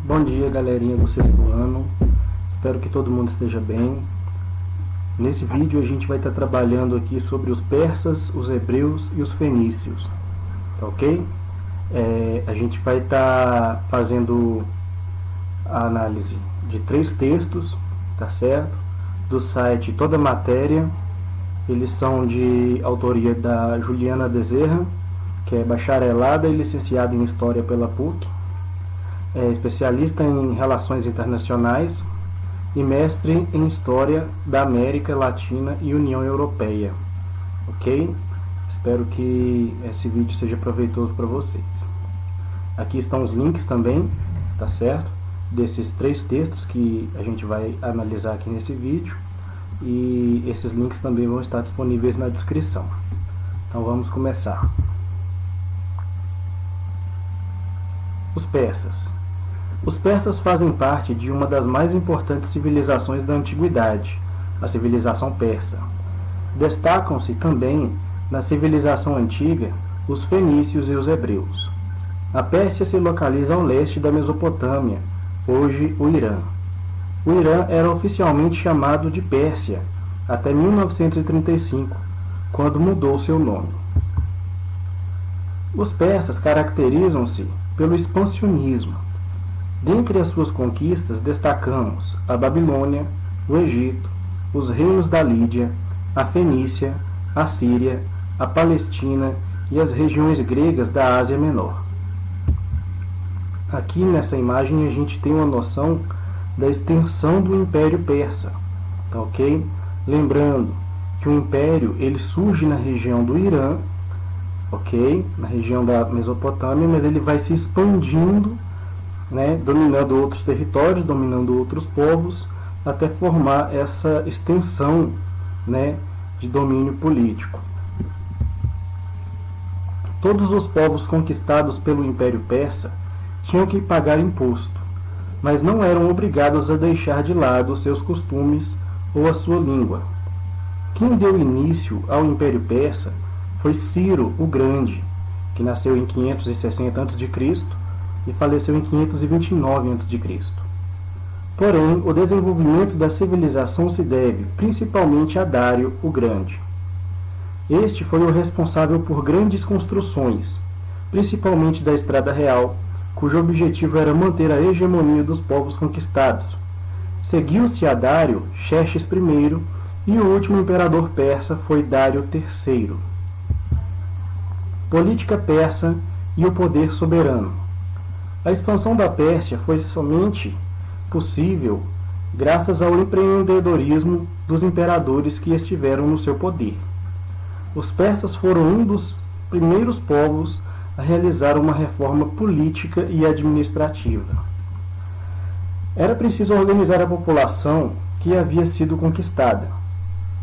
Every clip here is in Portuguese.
Bom dia, galerinha do sexto ano. Espero que todo mundo esteja bem. Nesse vídeo a gente vai estar trabalhando aqui sobre os persas, os hebreus e os fenícios, tá ok? A gente vai estar fazendo a análise de 3 textos, tá certo? Do site Toda Matéria. Eles são de autoria da Juliana Bezerra, que é bacharelada e licenciada em História pela PUC, é especialista em Relações Internacionais e mestre em História da América Latina e União Europeia. Ok? Espero que esse vídeo seja proveitoso para vocês. Aqui estão os links também, tá certo? Desses 3 textos que a gente vai analisar aqui nesse vídeo. E esses links também vão estar disponíveis na descrição. Então vamos começar. Os persas. Os persas fazem parte de uma das mais importantes civilizações da antiguidade, a civilização persa. Destacam-se também na civilização antiga os fenícios e os hebreus. A Pérsia se localiza ao leste da Mesopotâmia, hoje o Irã. O Irã era oficialmente chamado de Pérsia até 1935, quando mudou seu nome. Os persas caracterizam-se pelo expansionismo. Dentre as suas conquistas destacamos a Babilônia, o Egito, os reinos da Lídia, a Fenícia, a Síria, a Palestina e as regiões gregas da Ásia Menor. Aqui nessa imagem a gente tem uma noção da extensão do Império Persa, tá ok? Lembrando que o Império ele surge na região do Irã, ok? Na região da Mesopotâmia, mas ele vai se expandindo, né? Dominando outros territórios, dominando outros povos, até formar essa extensão, né? De domínio político. Todos os povos conquistados pelo Império Persa tinham que pagar imposto, mas não eram obrigados a deixar de lado seus costumes ou a sua língua. Quem deu início ao Império Persa foi Ciro o Grande, que nasceu em 560 a.C. e faleceu em 529 a.C. Porém, o desenvolvimento da civilização se deve principalmente a Dário o Grande. Este foi o responsável por grandes construções, principalmente da Estrada Real, cujo objetivo era manter a hegemonia dos povos conquistados. Seguiu-se a Dário, Xerxes I, e o último imperador persa foi Dário III. Política persa e o poder soberano. A expansão da Pérsia foi somente possível graças ao empreendedorismo dos imperadores que estiveram no seu poder. Os persas foram um dos primeiros povos a realizar uma reforma política e administrativa. Era preciso organizar a população que havia sido conquistada.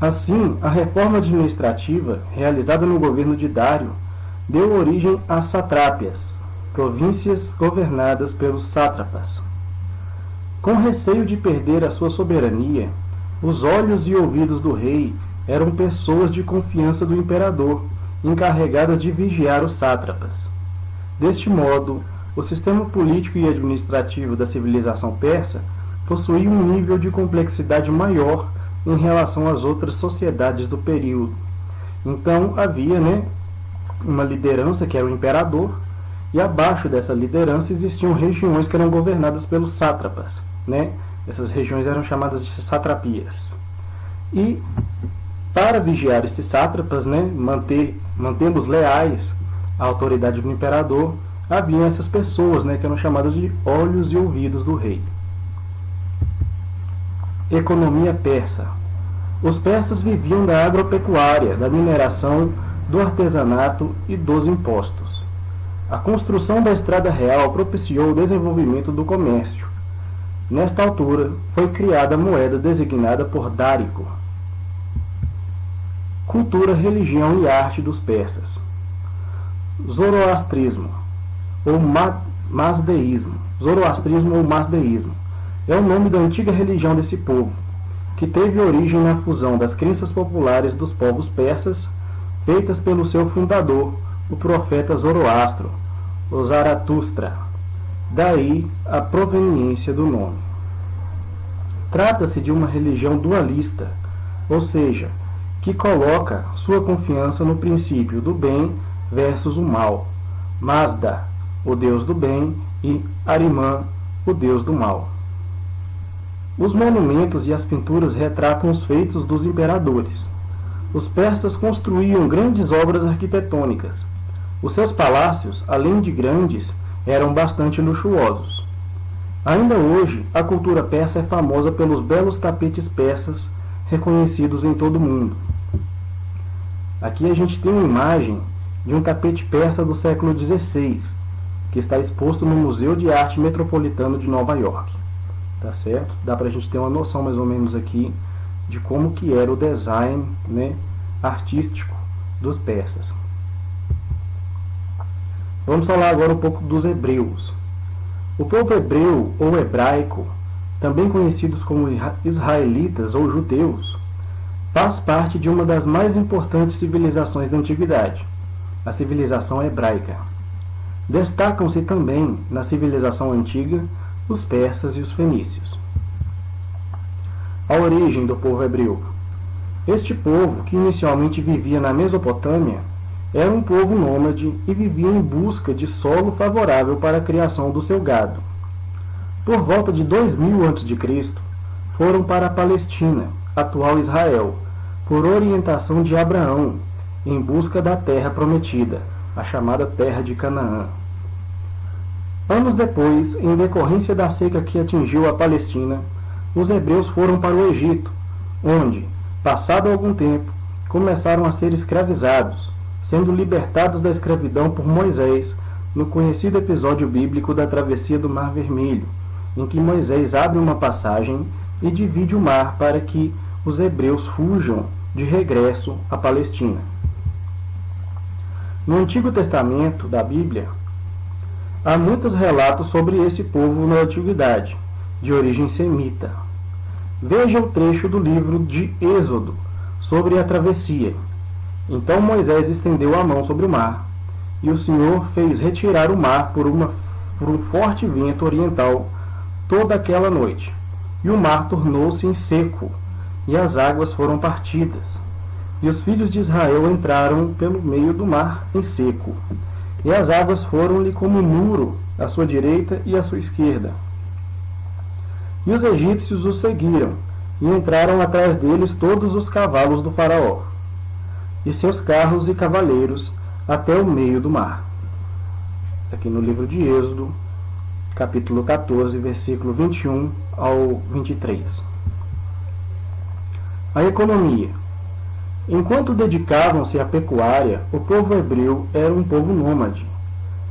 Assim, a reforma administrativa, realizada no governo de Dário, deu origem às satrápias, províncias governadas pelos sátrapas. Com receio de perder a sua soberania, os olhos e ouvidos do rei eram pessoas de confiança do imperador, encarregadas de vigiar os sátrapas. Deste modo, o sistema político e administrativo da civilização persa possuía um nível de complexidade maior em relação às outras sociedades do período. Então havia, uma liderança que era o imperador, e abaixo dessa liderança existiam regiões que eram governadas pelos sátrapas. Essas regiões eram chamadas de satrapias. E para vigiar esses sátrapas, mantê-los leais à autoridade do imperador, haviam essas pessoas, que eram chamadas de olhos e ouvidos do rei. Economia persa. Os persas viviam da agropecuária, da mineração, do artesanato e dos impostos. A construção da Estrada Real propiciou o desenvolvimento do comércio. Nesta altura, foi criada a moeda designada por Dárico. Cultura, religião e arte dos persas. Zoroastrismo ou Mazdeísmo. Zoroastrismo ou Mazdeísmo é o nome da antiga religião desse povo, que teve origem na fusão das crenças populares dos povos persas, feitas pelo seu fundador, o profeta Zoroastro, o Zaratustra. daí a proveniência do nome. Trata-se de uma religião dualista, ou seja, que coloca sua confiança no princípio do bem versus o mal, Mazda, o deus do bem, e Ahriman, o deus do mal. Os monumentos e as pinturas retratam os feitos dos imperadores. Os persas construíam grandes obras arquitetônicas. Os seus palácios, além de grandes, eram bastante luxuosos. Ainda hoje, a cultura persa é famosa pelos belos tapetes persas, reconhecidos em todo o mundo. Aqui a gente tem uma imagem de um tapete persa do século XVI, que está exposto no Museu de Arte Metropolitano de Nova York. Tá certo? Dá para a gente ter uma noção mais ou menos aqui de como que era o design, né, artístico dos persas. Vamos falar agora um pouco dos hebreus. O povo hebreu ou hebraico, também conhecidos como israelitas ou judeus, faz parte de uma das mais importantes civilizações da antiguidade, a civilização hebraica. Destacam-se também na civilização antiga os persas e os fenícios. A origem do povo hebreu. Este povo, que inicialmente vivia na Mesopotâmia, era um povo nômade e vivia em busca de solo favorável para a criação do seu gado. Por volta de 2000 a.C., foram para a Palestina, atual Israel, por orientação de Abraão, em busca da terra prometida, a chamada Terra de Canaã. Anos depois, em decorrência da seca que atingiu a Palestina, os hebreus foram para o Egito, onde, passado algum tempo, começaram a ser escravizados, sendo libertados da escravidão por Moisés, no conhecido episódio bíblico da travessia do Mar Vermelho, em que Moisés abre uma passagem e divide o mar para que os hebreus fujam de regresso à Palestina. No Antigo Testamento da Bíblia, há muitos relatos sobre esse povo na Antiguidade, de origem semita. Veja o trecho do livro de Êxodo, sobre a travessia. Então Moisés estendeu a mão sobre o mar, e o Senhor fez retirar o mar por um forte vento oriental toda aquela noite. E o mar tornou-se em seco, e as águas foram partidas. E os filhos de Israel entraram pelo meio do mar em seco, e as águas foram-lhe como um muro à sua direita e à sua esquerda. E os egípcios os seguiram, e entraram atrás deles todos os cavalos do faraó, e seus carros e cavaleiros, até o meio do mar. Aqui no livro de Êxodo, capítulo 14, versículo 21 ao 23. A economia. Enquanto dedicavam-se à pecuária, o povo hebreu era um povo nômade,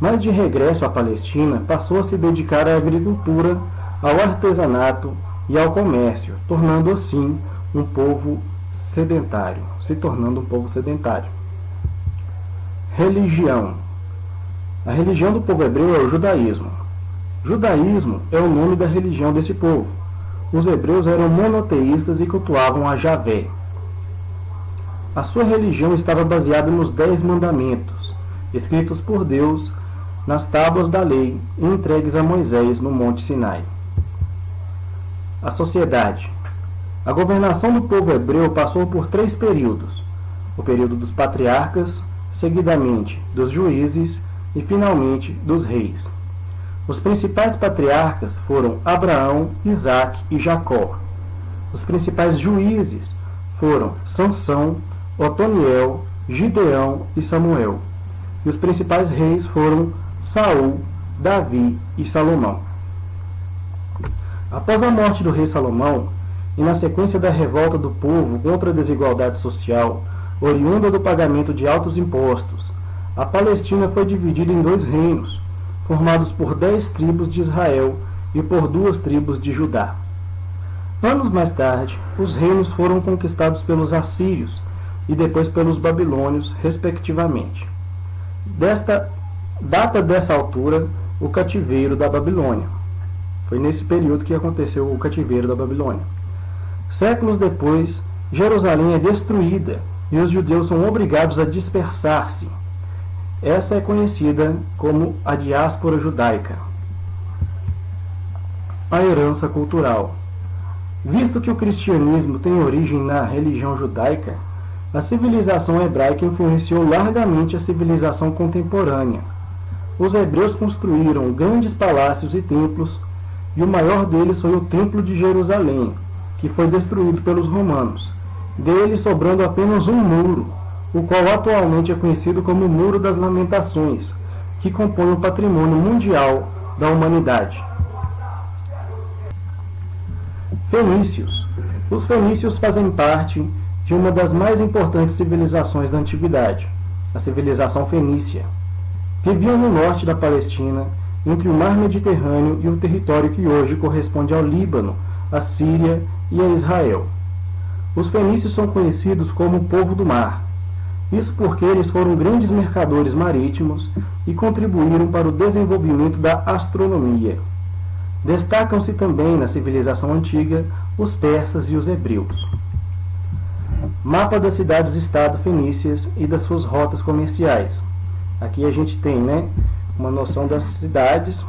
mas de regresso à Palestina passou a se dedicar à agricultura, ao artesanato e ao comércio, tornando assim um povo sedentário, se tornando um povo sedentário. Religião. A religião do povo hebreu é o judaísmo. Judaísmo é o nome da religião desse povo. Os hebreus eram monoteístas e cultuavam a Javé. A sua religião estava baseada nos 10 mandamentos, escritos por Deus nas tábuas da lei e entregues a Moisés no Monte Sinai. A sociedade. A governação do povo hebreu passou por 3 períodos: o período dos patriarcas, seguidamente dos juízes e finalmente dos reis. Os principais patriarcas foram Abraão, Isaque e Jacó. Os principais juízes foram Sansão, Otoniel, Gideão e Samuel. E os principais reis foram Saul, Davi e Salomão. Após a morte do rei Salomão, e na sequência da revolta do povo contra a desigualdade social, oriunda do pagamento de altos impostos, a Palestina foi dividida em 2 reinos, formados por 10 tribos de Israel e por 2 tribos de Judá. Anos mais tarde, os reinos foram conquistados pelos assírios e depois pelos babilônios, respectivamente. Data dessa altura o cativeiro da Babilônia. Foi nesse período que aconteceu o cativeiro da Babilônia. Séculos depois, Jerusalém é destruída e os judeus são obrigados a dispersar-se. Essa é conhecida como a diáspora judaica. a herança cultural. Visto que o cristianismo tem origem na religião judaica, a civilização hebraica influenciou largamente a civilização contemporânea. Os hebreus construíram grandes palácios e templos, e o maior deles foi o Templo de Jerusalém, que foi destruído pelos romanos, dele sobrando apenas um muro, o qual atualmente é conhecido como Muro das Lamentações, que compõe o patrimônio mundial da humanidade. Fenícios. Os fenícios fazem parte de uma das mais importantes civilizações da antiguidade, a civilização fenícia. Viviam no norte da Palestina, entre o mar Mediterrâneo e o território que hoje corresponde ao Líbano, a Síria e a Israel. Os fenícios são conhecidos como o povo do mar. Isso porque eles foram grandes mercadores marítimos e contribuíram para o desenvolvimento da astronomia. Destacam-se também na civilização antiga os persas e os hebreus. Mapa das cidades-estado fenícias e das suas rotas comerciais. Aqui a gente tem, uma noção das cidades,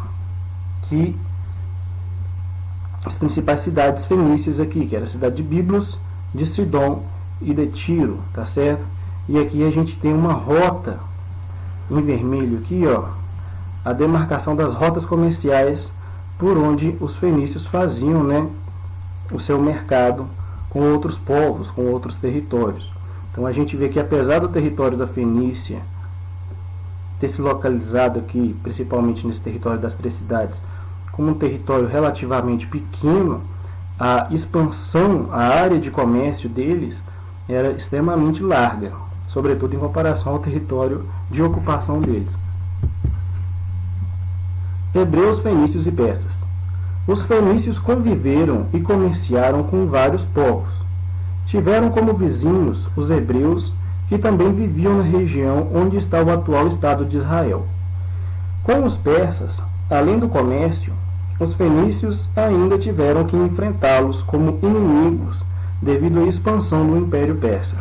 as principais cidades fenícias aqui, que era a cidade de Biblos, de Sidom e de Tiro, tá certo? E aqui a gente tem uma rota em vermelho aqui, a demarcação das rotas comerciais por onde os fenícios faziam, o seu mercado com outros povos, com outros territórios. Então a gente vê que apesar do território da Fenícia ter se localizado aqui, principalmente nesse território das três cidades, como um território relativamente pequeno, a expansão, a área de comércio deles era extremamente larga, sobretudo em comparação ao território de ocupação deles. Hebreus, fenícios e persas. Os fenícios conviveram e comerciaram com vários povos. Tiveram como vizinhos os hebreus, que também viviam na região onde está o atual Estado de Israel. Com os persas, além do comércio, os fenícios ainda tiveram que enfrentá-los como inimigos devido à expansão do Império Persa.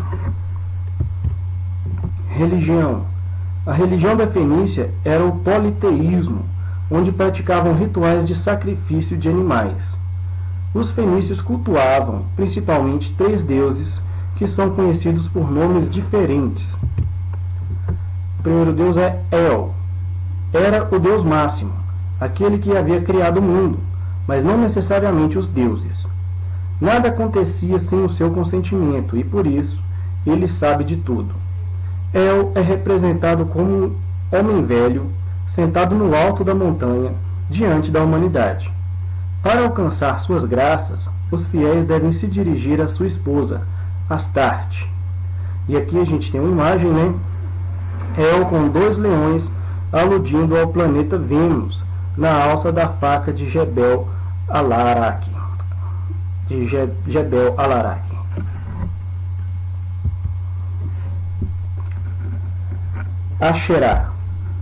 Religião. A religião da Fenícia era o politeísmo, onde praticavam rituais de sacrifício de animais. Os fenícios cultuavam principalmente três deuses, que são conhecidos por nomes diferentes. O primeiro deus é El. Era o deus máximo, aquele que havia criado o mundo, mas não necessariamente os deuses. Nada acontecia sem o seu consentimento, e por isso ele sabe de tudo. El é representado como um homem velho, sentado no alto da montanha, diante da humanidade. Para alcançar suas graças, os fiéis devem se dirigir à sua esposa, Astarte. E aqui a gente tem uma imagem, El com dois leões aludindo ao planeta Vênus, na alça da faca de Jebel Alarak. Asherá,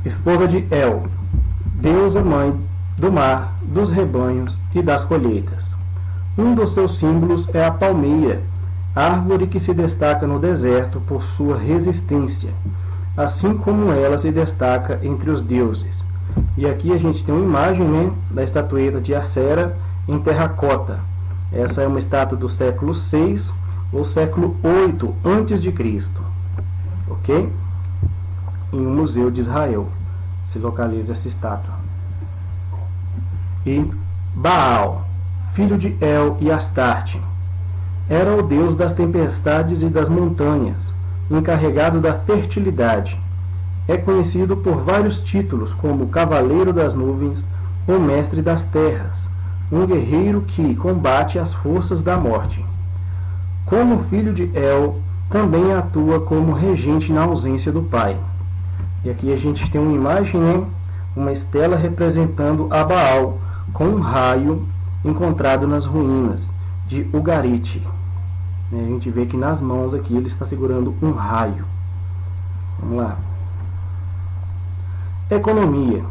esposa de El, deusa mãe do mar, dos rebanhos e das colheitas. Um dos seus símbolos é a palmeira, árvore que se destaca no deserto por sua resistência, assim como ela se destaca entre os deuses. E aqui a gente tem uma imagem, da estatueta de Acera em terracota. Essa é uma estátua do século VI ou século VIII a.C., ok? Em um museu de Israel se localiza essa estátua. E Baal, filho de El e Astarte, era o deus das tempestades e das montanhas, encarregado da fertilidade. É conhecido por vários títulos, como Cavaleiro das Nuvens ou Mestre das Terras, um guerreiro que combate as forças da morte. Como filho de El, também atua como regente na ausência do pai. E aqui a gente tem uma imagem, uma estela representando a Baal, com um raio encontrado nas ruínas de Ugarit. A gente vê que nas mãos aqui ele está segurando um raio. Vamos lá. Economia.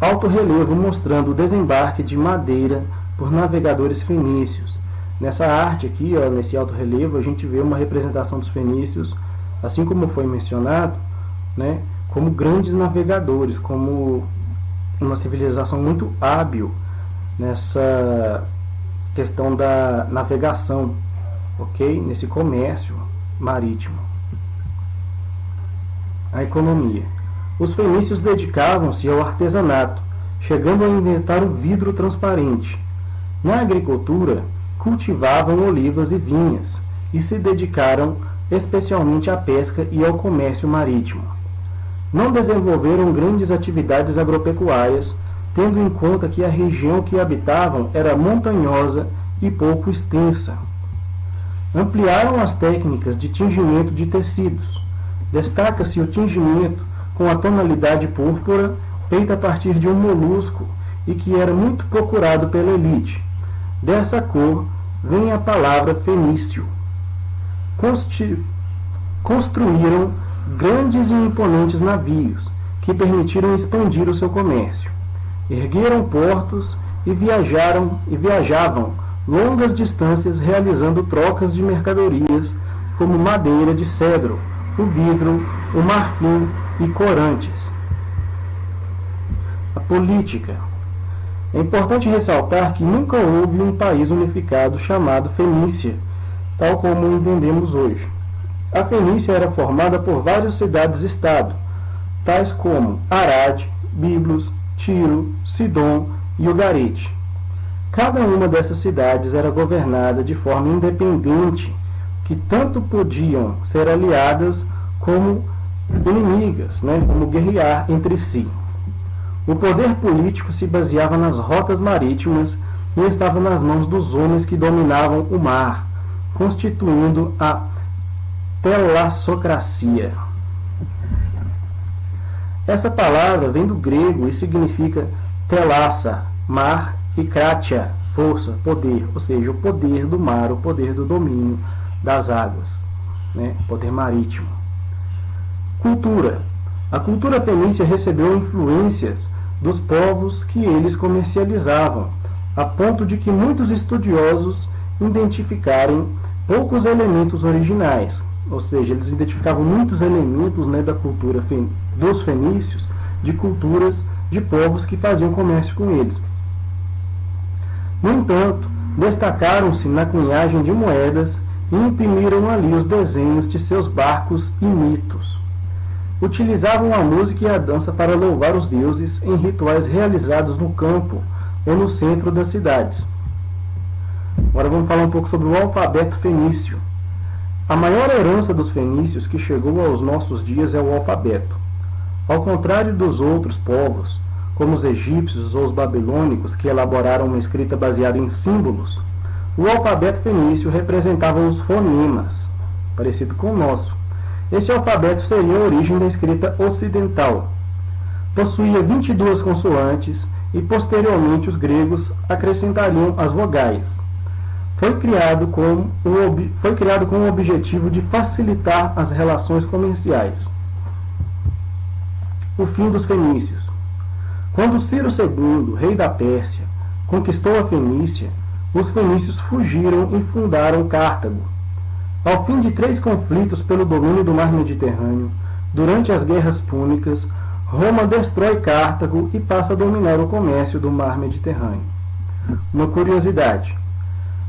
Alto relevo mostrando o desembarque de madeira por navegadores fenícios. Nessa arte aqui, nesse alto relevo, a gente vê uma representação dos fenícios, assim como foi mencionado, como grandes navegadores, como uma civilização muito hábil nessa questão da navegação, ok? Nesse comércio marítimo. A economia. Os fenícios dedicavam-se ao artesanato, chegando a inventar o vidro transparente. Na agricultura, cultivavam olivas e vinhas, e se dedicaram especialmente à pesca e ao comércio marítimo. Não desenvolveram grandes atividades agropecuárias, tendo em conta que a região que habitavam era montanhosa e pouco extensa. Ampliaram as técnicas de tingimento de tecidos. Destaca-se o tingimento com a tonalidade púrpura, feita a partir de um molusco e que era muito procurado pela elite. Dessa cor vem a palavra fenício. Construíram grandes e imponentes navios que permitiram expandir o seu comércio. Ergueram portos e viajavam longas distâncias realizando trocas de mercadorias como madeira de cedro, o vidro, o marfim e corantes. A política. É importante ressaltar que nunca houve um país unificado chamado Fenícia, tal como entendemos hoje. A Fenícia era formada por várias cidades-estado, tais como Arade, Biblos, Tiro, Sidom e Ugarete. Cada uma dessas cidades era governada de forma independente, que tanto podiam ser aliadas como inimigas, como guerrear entre si. O poder político se baseava nas rotas marítimas e estava nas mãos dos homens que dominavam o mar, constituindo a telassocracia. Essa palavra vem do grego e significa telassa, mar, e kratia, força, poder, ou seja, o poder do mar, o poder do domínio das águas, poder marítimo. Cultura. A cultura fenícia recebeu influências dos povos que eles comercializavam, a ponto de que muitos estudiosos identificarem poucos elementos originais, ou seja, eles identificavam muitos elementos da cultura dos fenícios, de culturas de povos que faziam comércio com eles. No entanto, destacaram-se na cunhagem de moedas e imprimiram ali os desenhos de seus barcos e mitos. Utilizavam a música e a dança para louvar os deuses em rituais realizados no campo ou no centro das cidades. Agora vamos falar um pouco sobre o alfabeto fenício. A maior herança dos fenícios que chegou aos nossos dias é o alfabeto. Ao contrário dos outros povos, como os egípcios ou os babilônicos, que elaboraram uma escrita baseada em símbolos, o alfabeto fenício representava os fonemas, parecido com o nosso. Esse alfabeto seria a origem da escrita ocidental. Possuía 22 consoantes e, posteriormente, os gregos acrescentariam as vogais. Foi criado com o objetivo de facilitar as relações comerciais. O fim dos fenícios. Quando Ciro II, rei da Pérsia, conquistou a Fenícia, os fenícios fugiram e fundaram Cartago. Ao fim de 3 conflitos pelo domínio do mar Mediterrâneo, durante as guerras púnicas, Roma destrói Cartago e passa a dominar o comércio do mar Mediterrâneo. Uma curiosidade: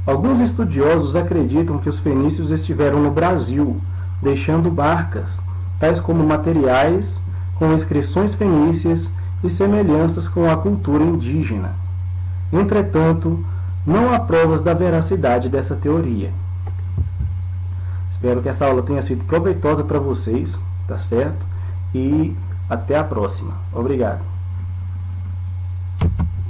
alguns estudiosos acreditam que os fenícios estiveram no Brasil, deixando marcas, tais como materiais com inscrições fenícias e semelhanças com a cultura indígena. Entretanto, não há provas da veracidade dessa teoria. Espero que essa aula tenha sido proveitosa para vocês, tá certo? E até a próxima. Obrigado.